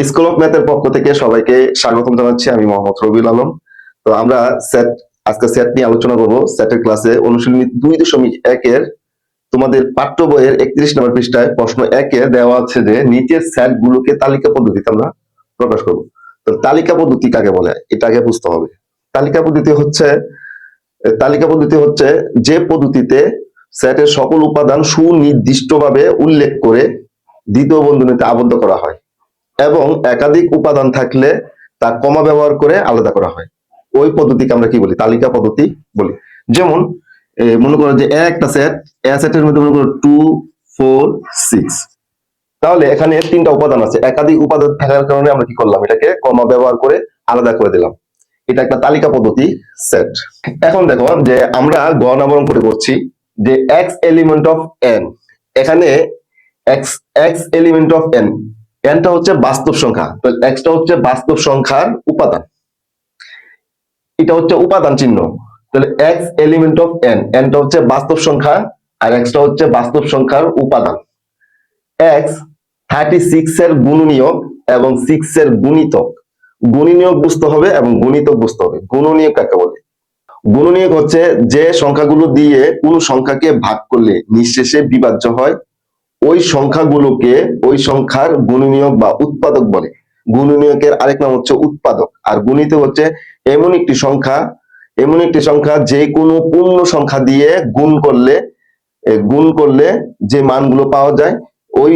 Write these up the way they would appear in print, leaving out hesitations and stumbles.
School of ম্যাথের পক্ষ থেকে সবাইকে স্বাগতম জানাচ্ছি। আমি মোহাম্মদ রবিউল আলম। তো আমরা আজকে সেট নিয়ে আলোচনা করব। সেটের ক্লাসে অনুশীলনী 2.1 তোমাদের পাঠ্য বইয়ের 31 নম্বর পৃষ্ঠায় প্রশ্ন 1 দেওয়া আছে যে নিচের সেট গুলোকে তালিকা পদ্ধতিতে আমরা প্রকাশ করব। তো তালিকা পদ্ধতি কাকে বলে এটা আগে বুঝতে হবে। তালিকা পদ্ধতি হচ্ছে যে পদ্ধতিতে সেটের সকল উপাদান সুনির্দিষ্টভাবে উল্লেখ করে দ্বিতীয় বন্ধনীতে আবদ্ধ করা হয় এবং একাধিক উপাদান থাকলে তা কমা ব্যবহার করে আলাদা করা হয়। ওই পদ্ধতিকে আমরা কি বলি? তালিকা পদ্ধতি বলি। যেমন মনে করো যে একটা সেট, এ সেটের মধ্যে মনে করো 2 4 6, তাহলে এখানে 3টা উপাদান আছে। একাধিক উপাদান থাকার কারণে আমরা কি করলাম? এটাকে কমা ব্যবহার করে আলাদা করে দিলাম। এটা একটা তালিকা পদ্ধতি সেট। এখন দেখো যে আমরা গ নাম্বার করে করছি যে x এলিমেন্ট অফ n। এখানে x এলিমেন্ট অফ n, nটা হচ্ছে বাস্তব সংখ্যা, তো xটা হচ্ছে বাস্তব সংখ্যার উপাদান, এটা হচ্ছে উপাদান চিহ্ন। তাহলে x এলিমেন্ট অফ n, nটা হচ্ছে বাস্তব সংখ্যা আর xটা হচ্ছে বাস্তব সংখ্যার উপাদান। x 36 এর গুণনীয়ক এবং 6 এর গুণিতক। গুণনীয়ক বুঝতে হবে এবং গুণিতক বুঝতে হবে। গুণনীয়ক কাকে বলে? গুণনীয়ক হচ্ছে যে সংখ্যাগুলো দিয়ে কোন সংখ্যাকে ভাগ করলে নিঃশেষে বিভাজ্য হয় ওই সংখ্যাগুলোকে ওই সংখ্যার গুণনীয়ক বা উৎপাদক বলে। গুণনীয়কের আরেক নাম হচ্ছে উৎপাদক। আর গুণিতক হচ্ছে এমন একটি সংখ্যা যে কোনো পূর্ণ সংখ্যা দিয়ে গুণ করলে যে মানগুলো পাওয়া যায় ওই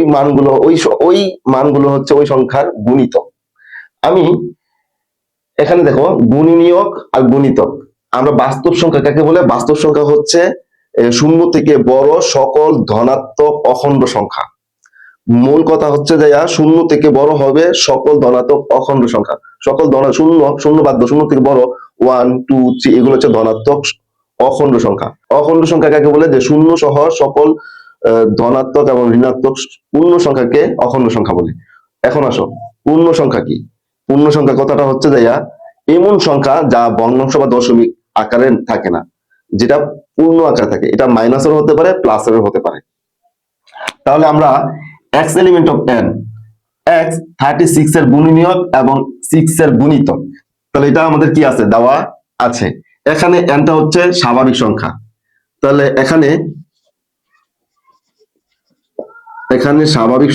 মানগুলো হচ্ছে ওই সংখ্যার গুণিতক। আমি এখানে দেখো গুণনীয়ক আর গুণিতক। আমরা বাস্তব সংখ্যা কাকে বলে? বাস্তব সংখ্যা হচ্ছে 0 থেকে বড় সকল ধনাত্মক অখণ্ড সংখ্যা। মূল কথা হচ্ছে যে 0 থেকে বড় হবে সকল ধনাত্মক অখণ্ড সংখ্যা। সকল শূন্য বাদ দাও, 0 থেকে বড় 1 2 3 এগুলো হচ্ছে ধনাত্মক অখণ্ড সংখ্যা। অখণ্ড সংখ্যা কাকে বলে? যে 0 সহ সকল ধনাত্মক এবং ঋণাত্মক পূর্ণ সংখ্যাকে অখণ্ড সংখ্যা বলে। এখন আসো, পূর্ণ সংখ্যা কি? পূর্ণ সংখ্যা কথাটা হচ্ছে যে এমন সংখ্যা যা ভগ্নাংশ বা দশমিক আকারে থাকে না, যেটা পূর্ণ আকারে থাকে। এটা মাইনাসের হতে পারে, প্লাসের হতে পারে। তাহলে আমরা x element of n, x 36 এর গুণনীয়ক এবং 6 এর গুণিতক। তাহলে এটা আমাদের কি আছে? দেওয়া আছে। এখানে n টা হচ্ছে স্বাভাবিক সংখ্যা। তাহলে এখানে স্বাভাবিক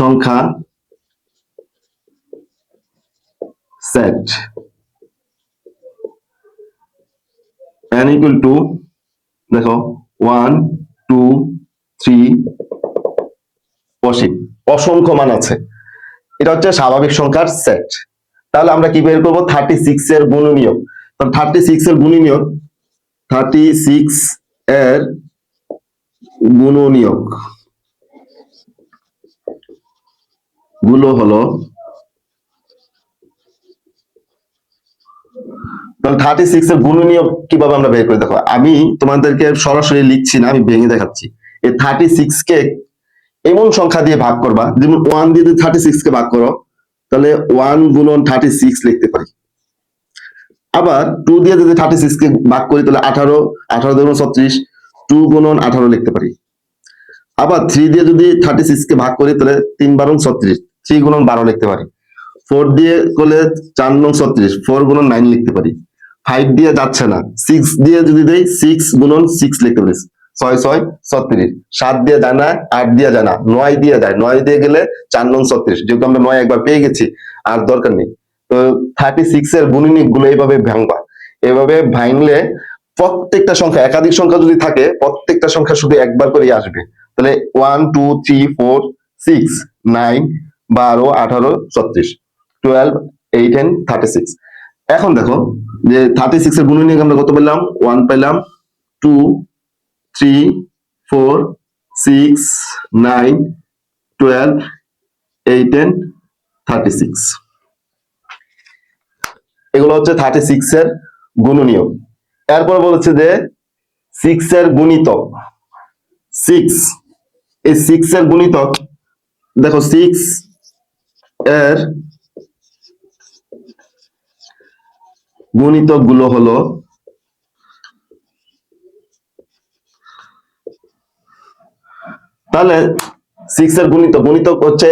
সংখ্যার সেট n ইকুয়াল টু, দেখো 1 2 3 অসংখ্য মান আছে। এটা হচ্ছে স্বাভাবিক সংখ্যার সেট। তাহলে আমরা কি বের করব? 36 এর গুণনীয়ক। তাহলে 36 এর গুণনীয়ক, 36 এর গুণনীয়ক গুলো হলো, তাহলে 36 এর গুণনীয়ক কিভাবে আমরা বের করে? দেখো আমি তোমাদেরকে সরাসরি লিখছি না, আমি ভেঙে দেখাচ্ছি। এই 36 কে এমন সংখ্যা দিয়ে ভাগ করবা, যেমন 1 দিয়ে যদি 36 কে ভাগ করো তাহলে 1 গুণন 36 লিখতে পারি। আবার 2 দিয়ে যদি 36 কে ভাগ করি তাহলে 18 দুগুণ 36, 2 গুণন 18 লিখতে পারি। আবার 3 দিয়ে যদি 36 কে ভাগ করি তাহলে 3 বারং 36, 3 গুণন 12 লিখতে পারি। 4 দিয়ে করলে 4 নং 36, 4 গুণন 9 লিখতে পারি। 5 দিয়ে যাচ্ছে না, 6 দিয়ে যদি দেই 6 গুণন 6 লিখতে পারি। 6 6 36, 7 দিয়ে যায় না, 8 দিয়ে যায় না, 9 দিয়ে যায়। 9 দিয়ে গেলে 4 নং 36, যেহেতু আমরা 9 একবার পেয়ে গেছি আর দরকার নেই। তো 36 এর গুণনীয়ক গুলো এইভাবে ভাঙবা। এভাবে ভাঙলে প্রত্যেকটা সংখ্যা, একাধিক সংখ্যা যদি থাকে, প্রত্যেকটা সংখ্যা শুধু একবার করেই আসবে। তাহলে 1 2 3 4 6 9 12 18 36 12 8 and 36। এখন দেখো যে 36 এর গুণনীয়ক আমরা কত পেলাম? 1 পেলাম, 2 3 4 6 9 12 8 and 36। এগুলো হচ্ছে 36 এর গুণনীয়ক। এরপর বলেছে যে 6 এর গুণিতক। 6, এই 6 এর গুণিতক, দেখো 6 এর গুণিতক গুলো হলো তাহলে 6 এর গুণিতক গুণিতক হচ্ছে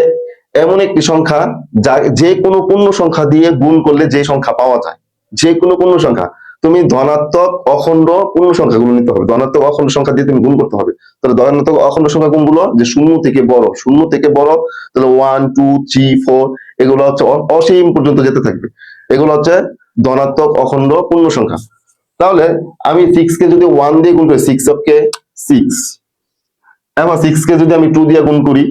এমন একটি সংখ্যা যা যে কোনো পূর্ণ সংখ্যা দিয়ে গুণ করলে যে সংখ্যা পাওয়া যায়, যে কোনো পূর্ণ সংখ্যা। তুমি ধনাত্মক অখণ্ড পূর্ণ সংখ্যাগুলো নিতে হবে, ধনাত্মক অখণ্ড সংখ্যা দিয়ে তুমি গুণ করতে হবে। তাহলে ধনাত্মক অখণ্ড সংখ্যা কোনগুলো, যে শূন্য থেকে বড়, শূন্য থেকে বড়, তাহলে 1 2 3 4 এগুলো হচ্ছে অসীম পর্যন্ত যেতে থাকবে, এগুলো হচ্ছে ধনাত্মক অখণ্ড পূর্ণ সংখ্যা। তাহলে আমি 6 কে যদি 1 দিয়ে গুণ করি, 6 অফ কে 6, এবার 6 কে যদি আমি 2 দিয়ে গুণ করি,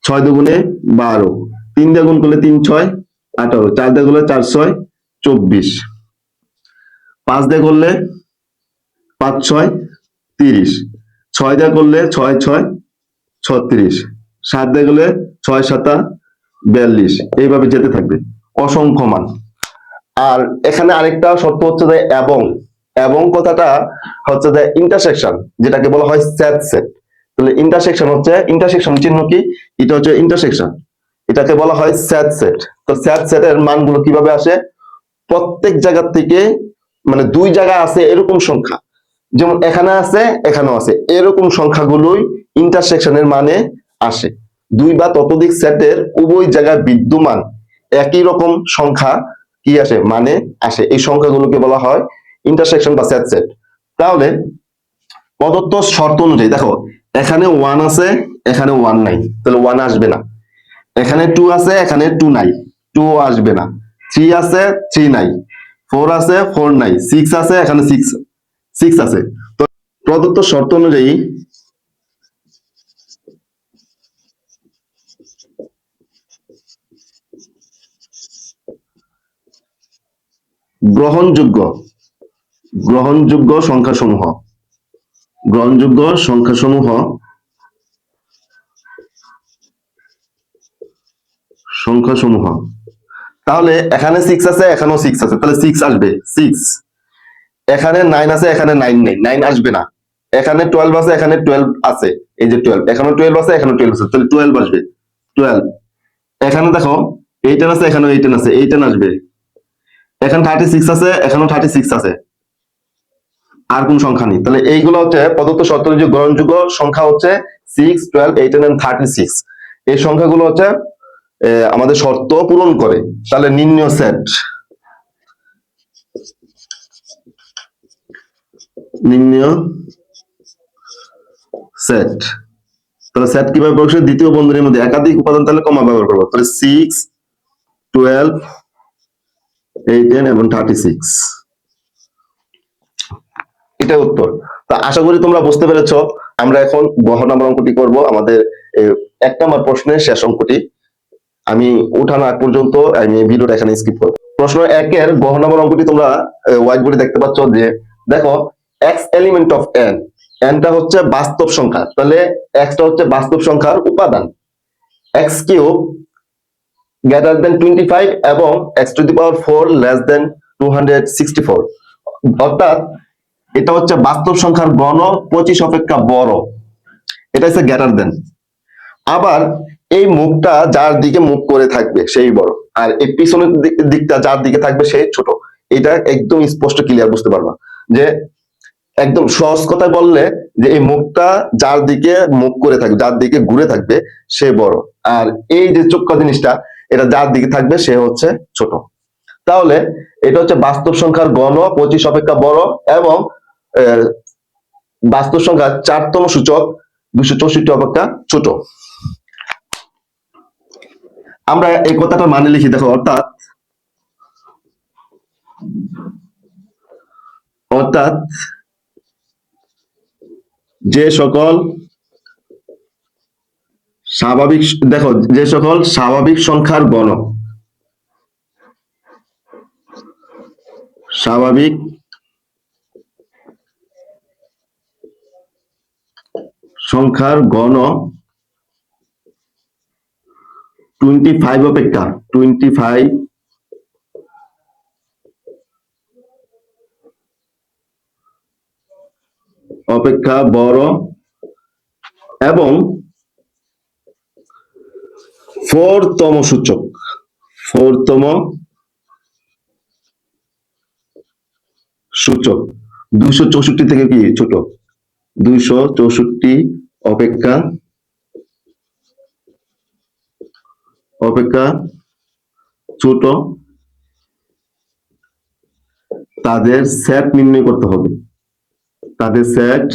6 দুগুণে 12, 3 দিয়ে গুণ করলে 3 6 18, 4 দিয়ে করলে 4 6 24, 5 দিয়ে করলে 5 6 30, 6 দিয়ে করলে 6 6 36, 7 দিয়ে করলে 6 7 42, এইভাবে যেতে থাকবে অসংখ্য মান। আর এখানে আরেকটা শর্ত হচ্ছে যে এবং, এবং কথাটা হচ্ছে যে ইন্টারসেকশন, যেটাকে বলা হয় স্যাট সেট। তাহলে ইন্টারসেকশন হচ্ছে, ইন্টারসেকশন চিহ্ন কি, এটা হচ্ছে ইন্টারসেকশন, এটাকে বলা হয় স্যাট সেট। তো স্যাট সেটের মানগুলো কিভাবে আসে, প্রত্যেক জায়গা থেকে, মানে দুই জায়গা আছে এরকম সংখ্যা, যেমন এখানে আছে এখানেও আছে, এরকম সংখ্যাগুলোই ইন্টারসেকশনের মানে আসে। দুই বা ততোধিক সেটের উভয় জায়গায় বিদ্যমান একই রকম সংখ্যা কি আসে, মানে আসে, এই সংখ্যাগুলোকে বলা হয় ইন্টারসেকশন বা সেট সেট। তাহলে প্রদত্ত শর্ত অনুযায়ী দেখো, এখানে 1 আছে এখানে 1 নাই, তাহলে 1 আসবে না। এখানে 2 আছে এখানে 2 নাই, 2 আসবে না। 3 আছে 3 নাই, 4 আছে 4 নাই, 6 আছে এখানে 6 আছে। তো প্রদত্ত শর্ত অনুযায়ী গ্রহণযোগ্য গ্রহণযোগ্য সংখ্যাসমূহ, গ্রহণযোগ্য সংখ্যাসমূহ সংখ্যাসমূহ তাহলে এখানে 6 আছে এখানেও 6 আছে, তাহলে 6 আসবে 6। এখানে 9 আছে এখানে 9 নেই, 9 আসবে না। এখানে 12 আছে এখানে 12 আছে, এই যে 12, এখানে 12 আছে এখানে 12 আছে, তাহলে 12 আসবে 12। এখানে দেখো 18 আছে এখানেও 18 আছে, 18 আসবে। এখানে 36 আছে এখানেও 36 আছে, আর কোন সংখ্যা নেই। তাহলে এইগুলো হচ্ছে প্রদত্ত শর্ত অনুযায়ী গ্রহণযোগ্য সংখ্যা হচ্ছে 6 12 18 and 36। এই সংখ্যাগুলো হচ্ছে আমাদের শর্ত পূরণ করে। তাহলে নির্ণয় সেট, নির্ণয় সেট, তাহলে সেট কিভাবে প্রকাশ হয়, দ্বিতীয় বন্ধনীর মধ্যে একাধিক উপাদান তাহলে কমা ব্যবহার করবো। তাহলে 6 12 18 এবং 36, এটা উত্তর। তা আশা করি তোমরা বুঝতে পেরেছো। আমরা এখন গহ নাম্বার অঙ্কটি করব, আমাদের 1 নম্বর প্রশ্নের শেষ অঙ্কটি। আমি উঠানো আগ পর্যন্ত আমি ভিডিওটা এখানে স্কিপ করব। প্রশ্ন 1 এর গহ নাম্বার অঙ্কটি তোমরা হোয়াইট বোর্ডে দেখতে পাচ্ছ, যে দেখো এক্স এলিমেন্ট অফ এন, এনটা হচ্ছে বাস্তব সংখ্যা, তাহলে এক্সটা হচ্ছে বাস্তব সংখ্যার উপাদান, এক্স কিউব গ্রেটার দেন 25 এবং x to the power 4 less than 264, অর্থাৎ এটা হচ্ছে বাস্তব সংখ্যার গণ 25 অপেক্ষা বড়, এটা হচ্ছে গ্রেটার দেন। আবার এই মুখটা যার দিকে মুখ করে থাকবে সেই বড়, আর এই পিছনের দিকটা যার দিকে থাকবে সেই ছোট। এটা একদম স্পষ্ট ক্লিয়ার বুঝতে পারবা, যে একদম সহজ কথায় বললে, যে এই মুখটা যার দিকে মুখ করে থাকবে, যার দিকে ঘুরে থাকবে সে বড়, আর এই যে চোখা জিনিসটা এটা যার দিকে থাকবে সে হচ্ছে ছোট। তাহলে এটা হচ্ছে বাস্তব সংখ্যার গণ 25 অপেক্ষা বড় এবং বাস্তব সংখ্যার 4তম সূচক 264 অপেক্ষা ছোট। আমরা এই কথাটা মানে লিখি, দেখো, অর্থাৎ অর্থাৎ যে সকল স্বাভাবিক, দেখো, যে সকল স্বাভাবিক সংখ্যার গণ, স্বাভাবিক সংখ্যার গণ 25 অপেক্ষা 25 অপেক্ষা বড় এবং 4তম সূচক 4তম সূচক 264 থেকে কি ছোট, 264 অপেক্ষা অপেক্ষা ছোট, তাদের সেট নির্ণয় করতে হবে, তাদের সেট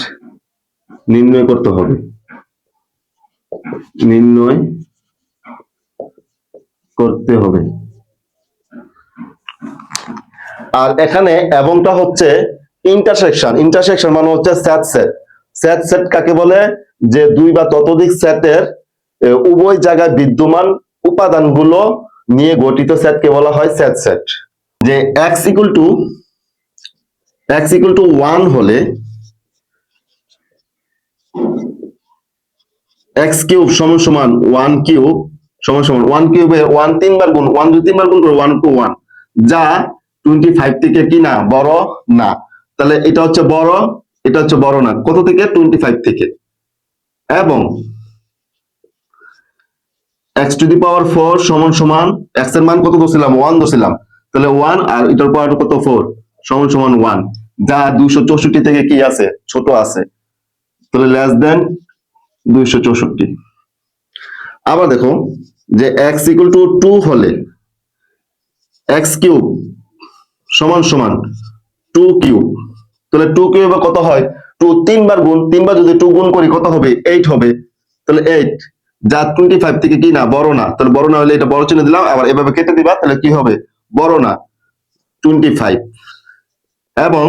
নির্ণয় করতে হবে, নির্ণয় করতে হবে। আর এখানে এবংটা হচ্ছে ইন্টারসেকশন, ইন্টারসেকশন মানে হচ্ছে সেট সেট। সেট সেট কাকে বলে, যে দুই বা ততোধিক সেটের উভয় জায়গায় বিদ্যমান উপাদানগুলো নিয়ে গঠিত সেটকে বলা হয় সেট সেট। যে x ইকুয়াল টু 1 হলে x কিউব সমান সমান 1 কিউব সমান সমান 1 কিউবে 1 তিনবার গুণ, 1 যদি তিনবার গুণ করে 1 টু 1, যা 25 থেকে কি না বড় না। তাহলে এটা হচ্ছে বড়, এটা হচ্ছে বড় না, কত থেকে 25 থেকে। এবং x টু দি পাওয়ার 4 সমান সমান x এর মান কত ধরছিলাম 1 ধরছিলাম, তাহলে 1 আর এটার পাওয়ার কত 4 সমান সমান 1, যা 264 থেকে কি আছে ছোট আছে, তাহলে লেস দেন 264। আবার দেখো যে x ইকুয়াল টু 2 হলে x কিউব সমান সমান 2 কিউব, তাহলে 2 কিউবে কত হয় 2 তিনবার গুণ, তিনবার যদি 2 গুণ করি কত হবে 8 হবে, তাহলে 8 যা 25 থেকে কি না বড় না, তাহলে বড় না হলে এটা বড় চিহ্ন দিলাম, আবার এভাবে কেটে দিবা, তাহলে কি হবে বড় না 25। এবং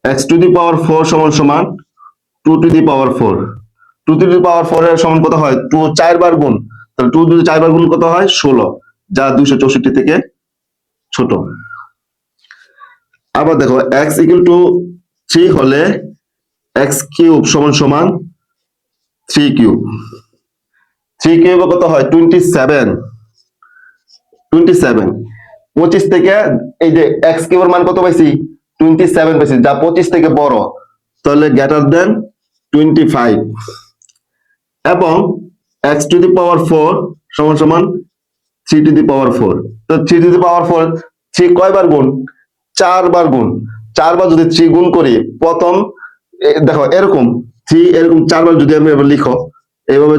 x টু দি পাওয়ার 4 সমান সমান 2 to the power 4, 2 to the পাওয়ার 4 এর সমান কত হয় 2 চারবার গুণ, তাহলে 2 যদি চারবার গুণ কত হয় 16, যা 264 থেকে ছোট। আবার দেখো x ইকুয়াল টু 3 হলে x কিউব সমান সমান 3 কিউব, 3 কিউবে কত হয় 27, 27 25 থেকে এই যে x কিউবের মান কত পাইছি 27 পাইছি, যা 25 থেকে বড়, তাহলে গ্রেটার দেন 25। এবং x টু দি পাওয়ার 4 সমান সমান 3 টু দি পাওয়ার 4, তো 3 টু দি পাওয়ার 4 3 কয়বার গুণ 4 বার গুণ, 4 বার যদি 3 গুণ করি প্রথম দেখো এরকম 3 এরকম 4 বার যদি আমি এবার লিখো এইভাবে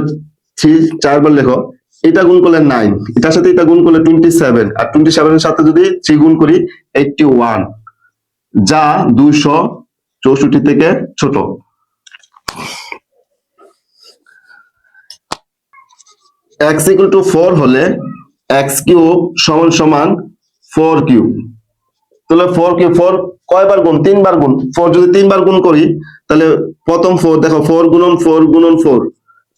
3 4 বার লেখো, এটা গুণ করলে 9, এটার সাথে এটা গুণ করলে 27, আর 27 এর সাথে যদি 3 গুণ করি 81, যা 264 থেকে ছোট। x ইকুয়াল টু 4 হলে x কিউব সমান সমান 4 কিউব, তাহলে 4 কিউব 4 কয়বার গুণ তিনবার গুণ, 4 যদি তিনবার গুণ করি তাহলে প্রথম 4 দেখো 4 গুণন 4 গুণন 4,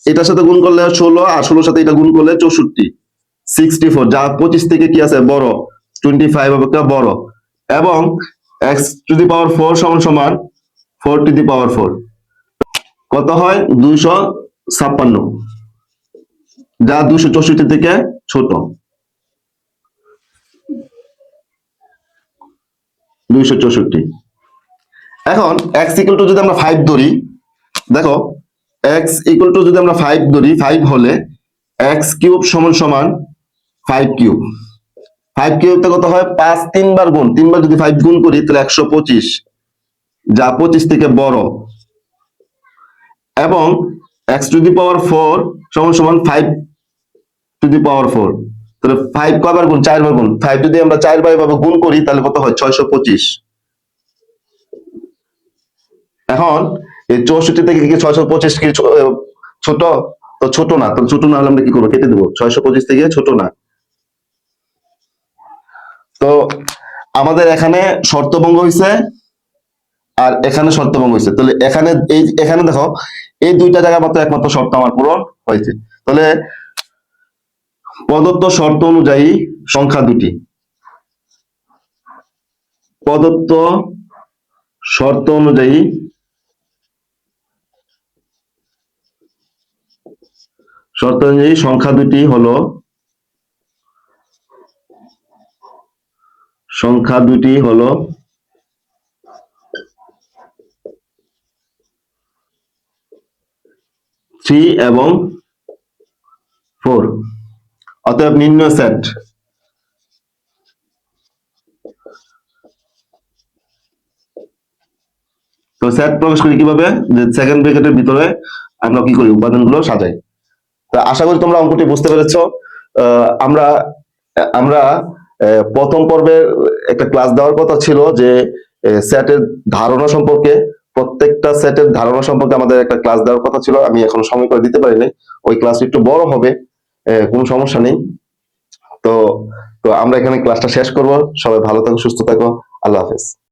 এটার সাথে গুণ করলে 16, আর 16 সাথে এটা গুণ করলে 64, 64, যা 25 থেকে কি আছে বড় 25 অপেক্ষা বড়। এবং x টু দি পাওয়ার 4 সমান সমান 4 টু দি পাওয়ার 4, কত হয় 256, যা 264 থেকে ছোট, 264। এখন x ইকুয়াল টু যদি আমরা 5 ধরি, দেখো x ইকুয়াল টু যদি আমরা 5 ধরি, 5 হলে x কিউব সমান সমান 5 কিউব, 5 কিউবটা কত হয় 5 তিনবার গুণ, তিনবার যদি 5 গুণ করি তাহলে 125, যা 25 থেকে বড়। এবং x টু দি পাওয়ার 4 সমান সমান 5 টু দি পাওয়ার 4, তাহলে 5 কয়বার গুণ 4 বার গুণ, 5 যদি আমরা 4 বার এভাবে গুণ করি তাহলে কত হয় 625। এখন এই 64 থেকে কি 625 কি ছোট, তো ছোট না, তো ছোট না হলে আমরা কি করবো কেটে দেবো, 625 থেকে ছোট না। তো আমাদের এখানে শর্তভঙ্গ হয়েছে আর এখানে শর্তভঙ্গ হয়েছে, তাহলে এখানে এখানে দেখো এই দুইটা জায়গা মাত্র একমাত্র শর্ত আমার পূরণ হয়েছে। তাহলে প্রদত্ত শর্ত অনুযায়ী সংখ্যা দুটি, প্রদত্ত শর্ত অনুযায়ী সংখ্যা দুটি হলো, সংখ্যা দুটি হলো 3 এবং 4, অতএব নির্ণয় সেট তো সেট প্রকাশ করি কিভাবে, যে সেকেন্ড ব্র্যাকেটের ভিতরে আমরা কি করি, উপাদানগুলো সাজাই। তা আশা করি তোমরা অঙ্কটি বুঝতে পেরেছো। আমরা আমরা প্রথম পর্বে একটা ক্লাস দেওয়ার কথা ছিল যে সেটের ধারণা সম্পর্কে, প্রত্যেকটা সেটের ধারণা সম্পর্কে আমাদের একটা ক্লাস দেওয়ার কথা ছিল, আমি এখন সময় করে দিতে পারিনি। ওই ক্লাস একটু বড় হবে, কোনো সমস্যা নেই। তো তো আমরা এখানে ক্লাসটা শেষ করব। সবাই ভালো থাকো, সুস্থ থাকো, আল্লাহ হাফেজ।